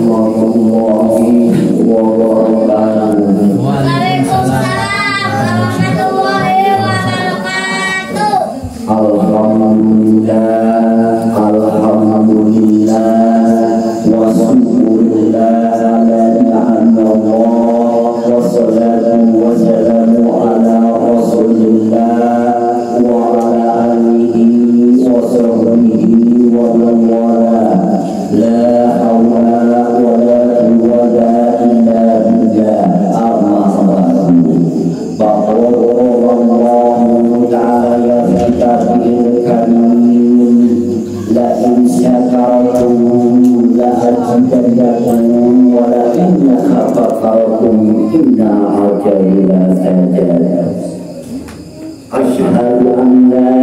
warahmatullahi wabarakatuh. Waalaikumsalam warahmatullahi wabarakatuh. Alhamdulillah, alhamdulillah, wa syukurillah ala ni'amallah, wa salatu wa salamu ala rasulillah wa ala alihi wa sahbihi wa man wala. La hawla wa la quwwata illa billah. Amma ba'du. Baqarallahu ta'ala fi kitabihil karim. La in syakartum la azidannakum wa la in kafartum inna 'adabi lasadad. Asyhadu an la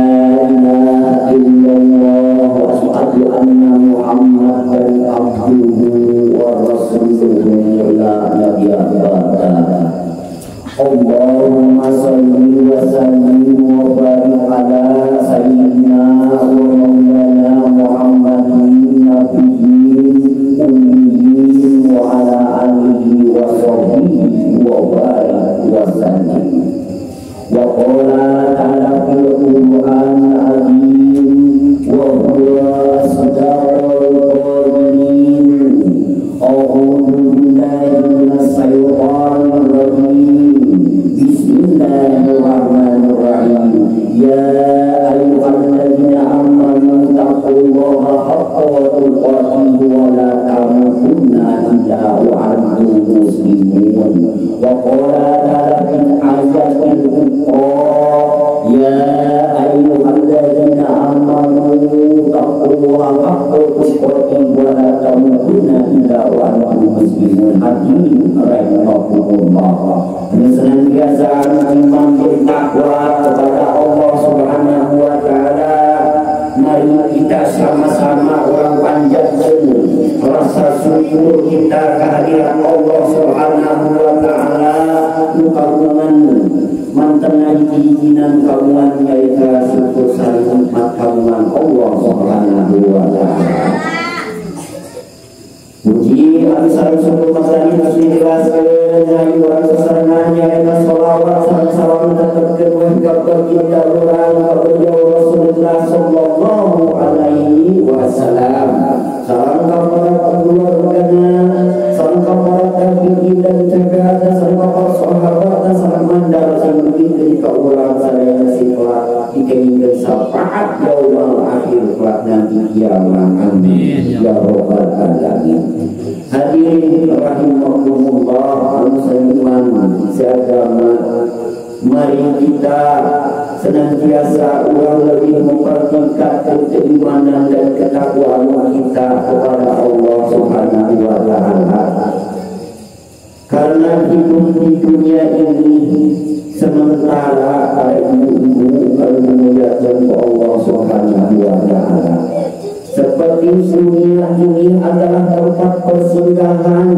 ilaha illallah wa asyhadu anna Muhammadan abduhu wa rasuluhu la nabiyya ba'da. Allahumma salli wa sallim wa barik ala sayyidina wa maulana Muhammadin nabiyyin ummiyin wa ala alihi wa sahbihi wa barik wa sallim. Wa qala ta'ala fil Qur'an al-azim wa huwa sadaqul qawlin. A'udzu billahi minas syaitonir rajim. Bismillahirrahmanirrahim. Ya ayyuhalladzina amanu taqullaha haqqa tuqatih wa la tamutunna illa wa antum muslimun. Wa qala ta'ala fil ayatil ukhra. Ya ayyuhalladzina amanu taqullaha haqqa tuqatih wa la tamutunna illa wa antum muslimun. Hadirin rahimakumullah. Senantiasa menimam bertakwa kepada Allah Subhanahu wa Ta'ala. Mari kita sama-sama orang panjatkan rasa syukur kita kehadiran Allah Subhanahu wa Ta'ala. Kagungan mantenai keinginan kagungan yaitu syukur saling nikmat kagungan Allah Subhanahu wa Ta'ala. Puji alisal syukur masani nasihilahkan dari orang sesananya dan salawat dan salam tetap kepada baginda kepada Rasulullah sallallahu alaihi wasallam. Salam kepada keluarganya, salam kepada tabi'in dan tabi'at, salam kepada sahabat dan salam mandar sampai ketika orang saya setelah dikeinginkan syafaat yaumul akhir kelak nanti kiamat. Amin ya rabbal alamin. Hadirin rahimakumullah, musliman seagama, mari kita senantiasa orang lebih mempertingkatkan keimanan dan ketakwaan kita kepada Allah Subhanahu wa Ta'ala. Karena hidup di dunia ini sementara para ibu-ibu kalau memuliakan Allah Subhanahu wa Ta'ala. Seperti dunia ini adalah tempat persinggahan,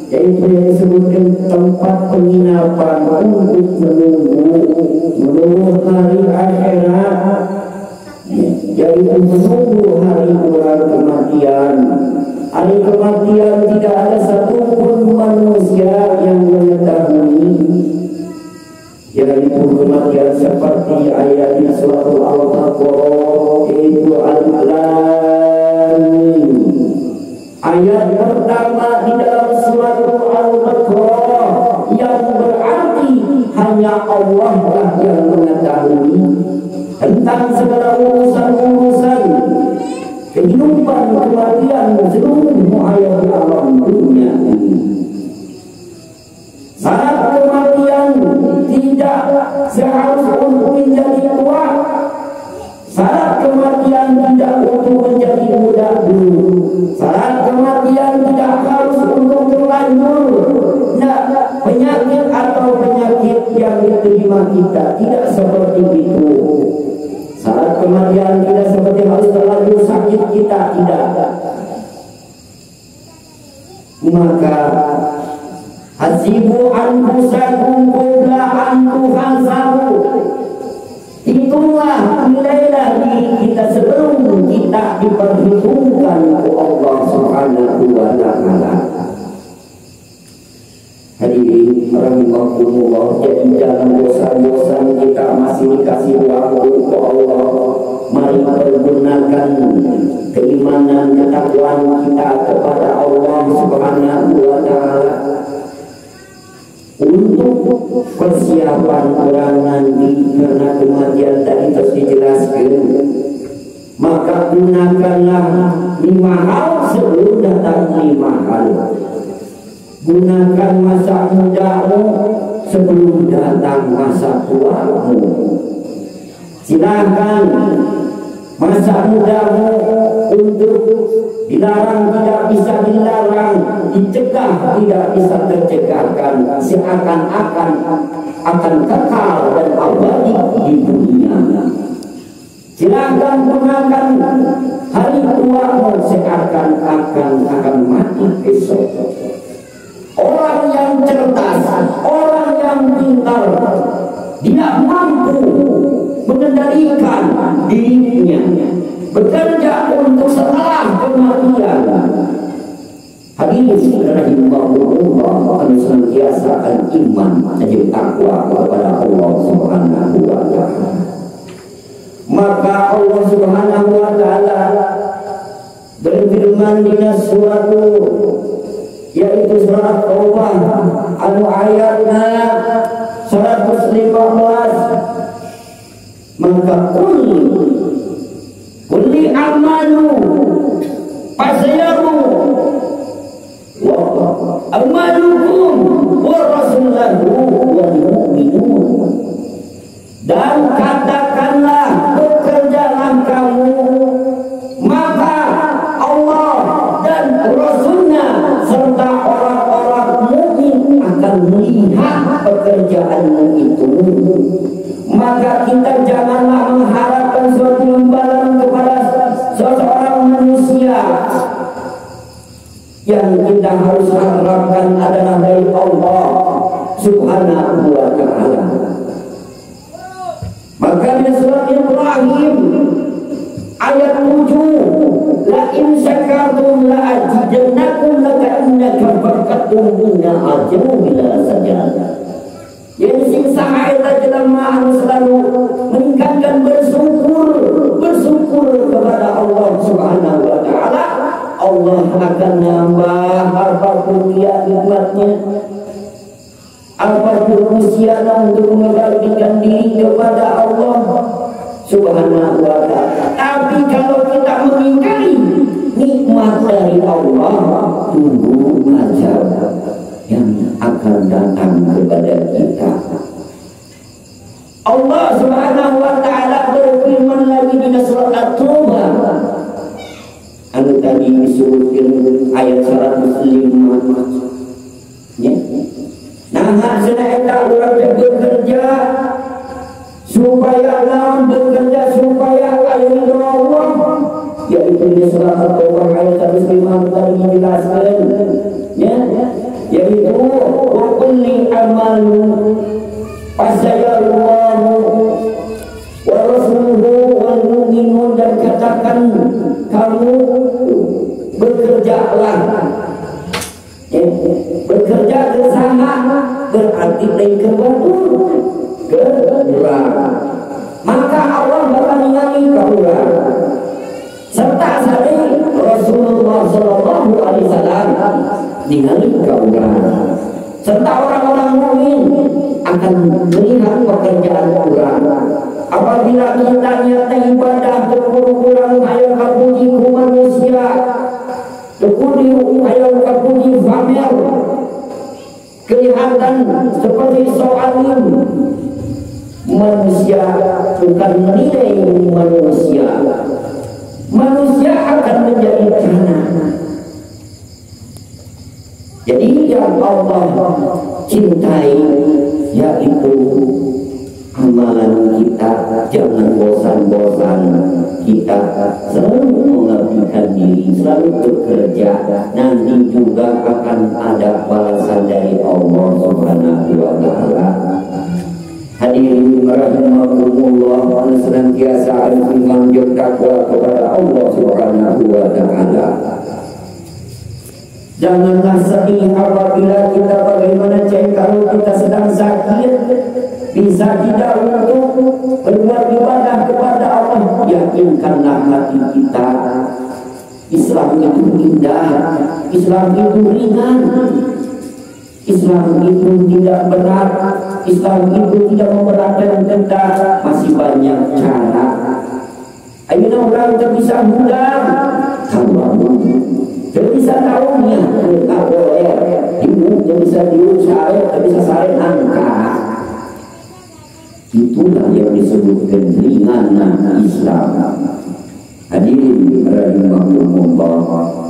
yaitu yang disebutkan tempat penginapan untuk menunggu hari akhirat, yaitu menunggu hari pulang kematian. Hari kematian tidak ada satupun manusia yang mengetahui, yaitu kematian seperti ayat di surat Al-Baqarah, yaitu Al-Lam. Ayat pertama di dalam surat Al-Baqarah yang berarti hanya Allah lah yang mengetahui tentang segala urusan-urusan kehidupan kematian seluruh ayat alam dunia ini. Saat kematian tidak seharusnya untuk menjadi tua. Saat kematian tidak untuk menjadi muda dulu. Saat kematian tidak harus untuk terlanjur. Nah, penyakit atau penyakit yang diterima kita tidak seperti itu. Saat kematian tidak seperti harus terlanjur sakit kita, tidak. Maka hasibu anfusakum qabla an tuhasabu. Itulah nilai diri kita sebelum kita tidak diperhitungkan oleh Allah Subhanahu wa Ta'ala. Hadirin rahimakumullah, jadi jangan bosan-bosan kita masih dikasih waktu ke Allah. Mari pergunakan keimanan ketakwaan kita kepada Allah Subhanahu wa Ta'ala untuk persiapan orang nanti, karena kematian tadi terus dijelaskan. Maka gunakanlah 5 hal sebelum datang 5 hal. Gunakan masa mudamu sebelum datang masa tuamu. Silakan masa mudamu untuk dilarang tidak bisa dilarang, dicegah tidak bisa tercegahkan, seakan-akan akan kekal dan abadi di dunia. Silakan gunakan hari tuamu seakan-akan akan mati besok. Orang yang cerdas, orang yang pintar, dia mampu mengendalikan dirinya, bekerja untuk setelah kematian. Hadis rahimahullah anu senantiasa iman dan takwa kepada Allah Subhanahu wa Ta'ala. Maka Allah Subhanahu wa Ta'ala berfirman di surat, yaitu surat Taubah anu ayatna 115, maka kulli amalu fasayaru wa amalukum wa rasulahu wal mu'minun, dan katakanlah bekerjalah kamu, maka Allah dan Rasulnya serta orang-orang mukmin akan melihat pekerjaanmu itu. Maka kita janganlah mengharapkan suatu imbalan kepada seseorang manusia. Yang kita harus harapkan adalah dari Allah Subhanahu wa Ta'ala. Maka di surat Ibrahim ayat 7, la in syakartum la azidannakum laka innaka barakatum inna ajru bila sajada. Yang singsa ayat jelema anu selalu meningkatkan bersyukur kepada Allah Subhanahu wa Ta'ala, Allah akan nambah apapun dia nikmatnya, apapun usianya untuk mengabdikan diri kepada Allah Subhanahu wa Ta'ala. Tapi kalau kita mengingkari nikmat dari Allah, tunggu azab yang akan datang kepada kita. Allah Subhanahu wa Ta'ala berfirman lagi di surat At-Taubah anu tadi disebutkan ayat 105 ya. Nah, senaeta urang bekerja supaya bekerja supaya ridho Allah, yaitu di surat At-Taubah ayat 105 tadi dijelaskan ya, yaitu wa kulli amalu fasayallahu wa rasuluhu wal mu'minun, dan katakan kamu bekerjalah ya, bekerja bersama berarti lain kebetulan, maka Allah bakal ningali kaulah serta sari Rasulullah Sallallahu Alaihi Wasallam ningali kaulah, serta orang-orang mukmin akan melihat pekerjaan orang. Apabila kita nyata ibadah berkurang hayang kapuji ku manusia, tekudi hayang kapuji pamer, kelihatan seperti soalim, manusia bukan menilai manusia. Manusia akan menjadi tanah. Jadi yang Allah cintai yaitu amalan kita. Jangan bosan-bosan, kita selalu mengabdikan diri, selalu bekerja. Nanti juga akan ada balasan dari Allah Subhanahu wa Ta'ala. Hadirin rahimakumullah, senantiasa beriman dan takwa kepada Allah Subhanahu wa taala. Janganlah sedih apabila kita bagaimana kalau kita sedang sakit, bisa tidak untuk berbuat ibadah kepada Allah. Yakinkanlah hati kita, Islam itu indah, Islam itu ringan, Islam itu tidak berat, Islam itu tidak memberatkan kita. Masih banyak cara. Ayo orang bisa mudah, kamu bisa tahunya, tak boleh, ibu bisa diusah, bisa saling angkat. Itulah yang disebut keringanan Islam. Hadirin rahimahumullah,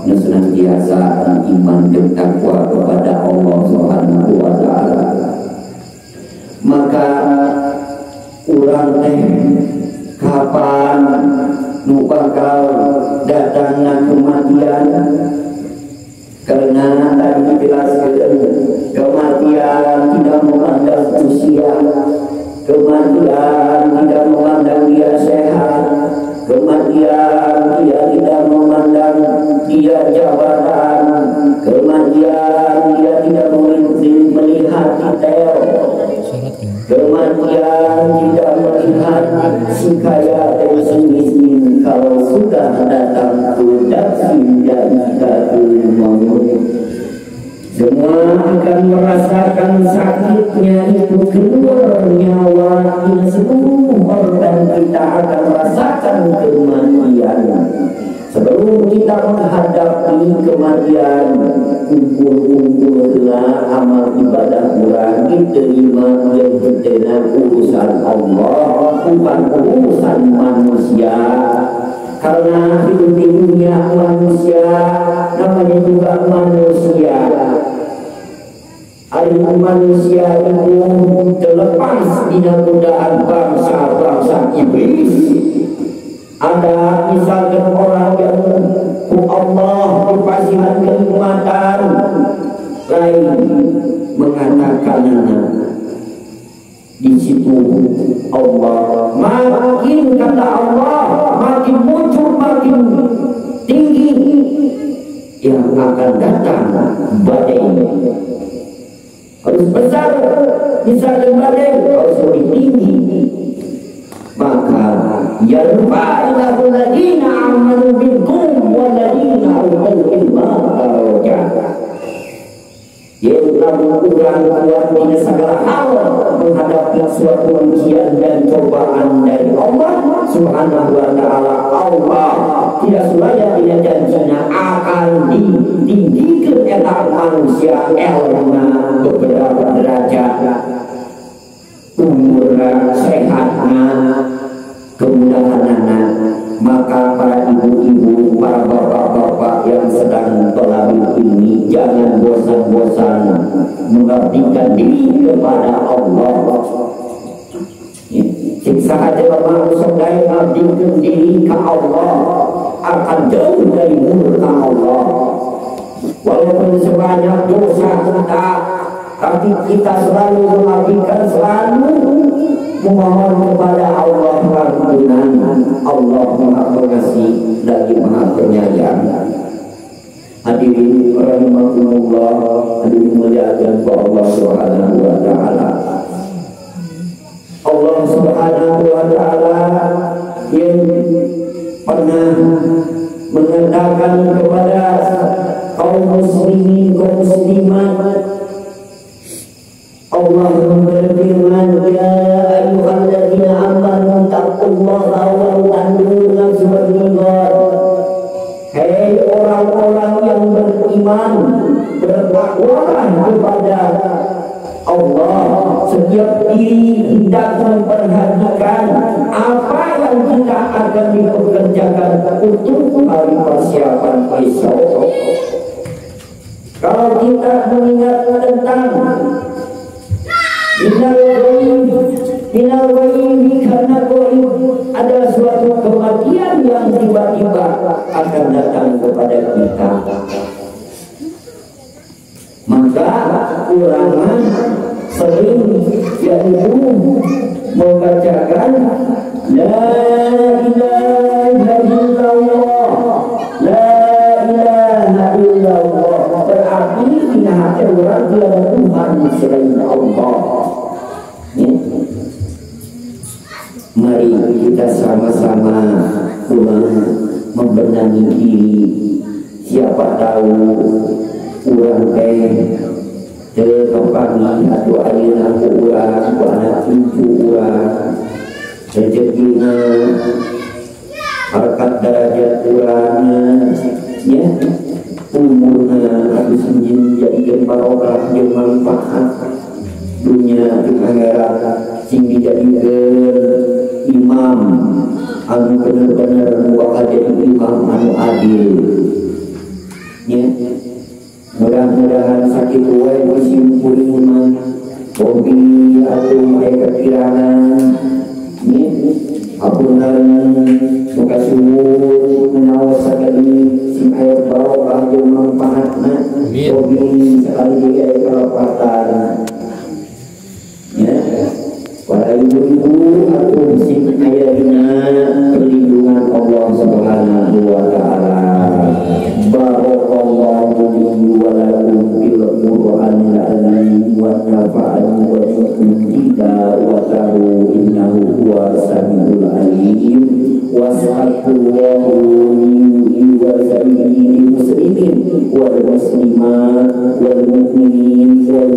senantiasa iman dan takwa kepada Allah Subhanahu wa taala. Maka urang teh kapan nu bakal datangna kematian, karena tadi dijelaskan kematian tidak memandang usia, kematian tidak memandang dia sehat, kematian dia tidak memandang dia jabatan, kematian dia tidak melihat detail, kematian tidak melihat si kaya dan si miskin. Kalau sudah datang tudasi dan jatuh maut, semua akan merasakan sakitnya itu, keluar nyawa. Seluruh organ kita akan merasakan kematian. Sebelum kita menghadapi kematian, kumpul-kumpullah amal ibadah kurang diterima yang berkenaan urusan Allah, bukan urusan manusia. Karena di dunia manusia namanya juga manusia. Hari manusia itu terlepas di godaan bangsa-bangsa iblis. Ada misalkan orang yang Allah dipasihkan kenikmatan, lain mengatakan di situ Allah makin, kata Allah, makin muncul, makin tinggi yang akan datang badai. Harus besar, misalnya badai harus lebih tinggi. Maka yarfa'illahu alladhina amanu minkum walladhina utul ilma darajat. Yaitu kurang kuat di segala hal menghadapi suatu ujian dan cobaan dari Allah Subhanahu wa taala. Allah tidak sulaya dia janjinya akan ditinggikan etak manusia elna beberapa derajat, umurna, sehatna, kemudahanana. Maka para ibu-ibu, para bapak-bapak yang sedang tolabul ini, jangan bosan-bosan mengabdikan diri kepada Allah. Siksa aja manusia daya mengabdikan diri ke Allah akan jauh dari murka Allah. Walaupun sebanyak dosa kita, tapi kita selalu mengabdikan, selalu memohon kepada Allah pengampunan. Allah Maha Pengasih lagi Maha Penyayang. Hadirin rahimakumullah, hadirin muliakan Allah Subhanahu wa taala. Allah Subhanahu wa taala yang pernah mengatakan kepada kaum muslimin, kaum muslimat, Allah berfirman, ya ayyuhalladzina amanu taqullaha wa tanzur nafsun ma qaddamat. Hei orang-orang yang beriman, bertakwalah kepada Allah. Setiap diri hendak memperhatikan apa yang kita akan dipekerjakan untuk hari persiapan besok. Kalau kita mengingat tentang minal ghaib, karena ghaib adalah suatu kematian yang tiba-tiba akan datang kepada kita. Maka kurangan sering yaitu membacakan la ilaha illallah, la ilaha illallah, berarti ini hati orang tiada Tuhan selain Allah. Mari kita sama-sama membenahi diri. Siapa tahu orang terkepani atau ayeuna urang ku anak cucu urang rezekina harkat derajat urang ya umurna habis menjadi barokah jeung manfaat dunia jeung akhirat sing dijadikeun imam anu bener-bener bakal jadi imam anu adil ya. Mudah-mudahan sakit wae musim puriman hobi atau mereka kiranan ya apunan muka suwun menawas sakali sing air barokah jeung manfaatna hobi sekali aya kalapatan ya. Para ibu-ibu atau sing aya dina perlindungan Allah Subhanahu wa taala. Barakallahu li wa lakum fil Qur'anil azim wa nafa'ani wa bikumida wa tahu innahu huwas samiul alim wa sallallahu wa sayyidil muslimin wal muslimat wal mu'minin wal